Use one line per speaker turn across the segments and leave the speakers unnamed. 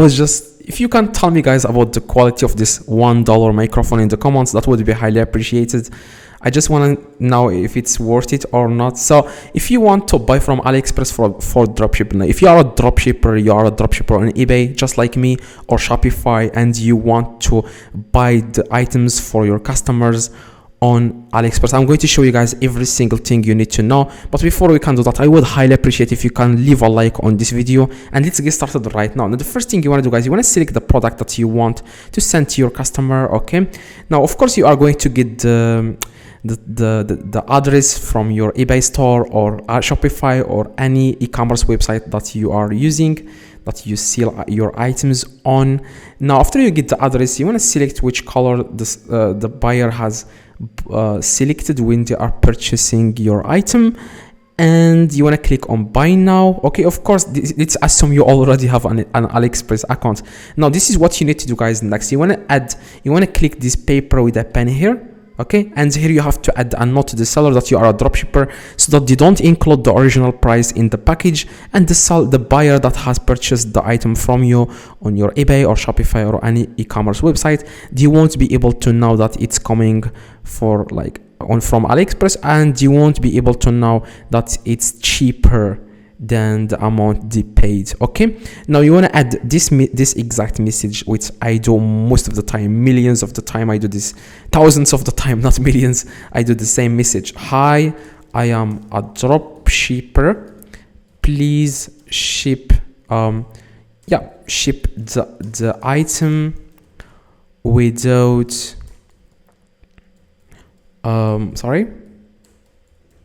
was just, if you can tell me guys about the quality of this $1 microphone in the comments, that would be highly appreciated. I just want to know if it's worth it or not. So if you want to buy from AliExpress for dropshipping, if you are a dropshipper on eBay just like me, or Shopify, and you want to buy the items for your customers on AliExpress, I'm going to show you guys every single thing you need to know. But before we can do that, I would highly appreciate if you can leave a like on this video, and let's get started right now. Now the first thing you want to do guys, you want to select the product that you want to send to your customer. Okay, now of course you are going to get the address from your eBay store or Shopify or any e-commerce website that you are using, that you sell your items on. Now after you get the address, you want to select which color the buyer has selected when they are purchasing your item, and you want to click on buy now. Okay, of course let's assume you already have an AliExpress account. Now this is what you need to do guys. Next, you want to click this paper with a pen here. Okay, and here you have to add a note to the seller that you are a dropshipper, so that they don't include the original price in the package, and the buyer that has purchased the item from you on your eBay or Shopify or any e-commerce website, they won't be able to know that it's coming from AliExpress, and you won't be able to know that it's cheaper than the amount they paid. Okay, now you want to add this exact message, which I do most of the time, millions of the time. I do this thousands of the time, not millions. I do the same message. Hi, I am a drop shipper, please ship ship the item without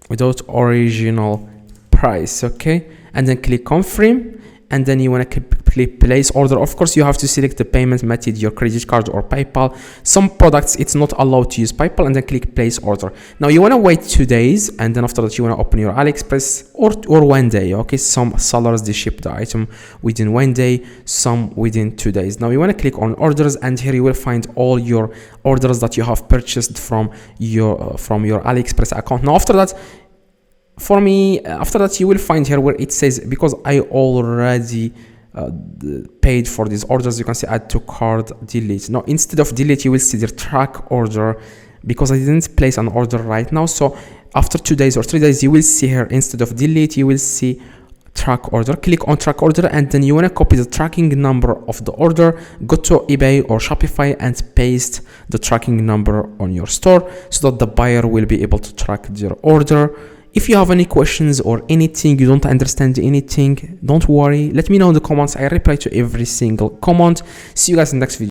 without original price. Okay, and then click confirm, and then you want to click place order. Of course you have to select the payment method, your credit card or PayPal. Some products it's not allowed to use PayPal, and then click place order. Now you want to wait 2 days, and then after that you want to open your AliExpress, or 1 day. Okay, some sellers they ship the item within 1 day, some within 2 days. Now you want to click on orders, and here you will find all your orders that you have purchased from your AliExpress account. Now after that, after that you will find here where it says, because I already paid for these orders, you can see add to cart, delete. Now instead of delete, you will see the track order, because I didn't place an order right now. So after 2 days or 3 days, you will see here, instead of delete, you will see track order. Click on track order, and then you want to copy the tracking number of the order, go to eBay or Shopify and paste the tracking number on your store, so that the buyer will be able to track their order. If you have any questions or anything, you don't understand anything, don't worry, let me know in the comments. I reply to every single comment. See you guys in the next video.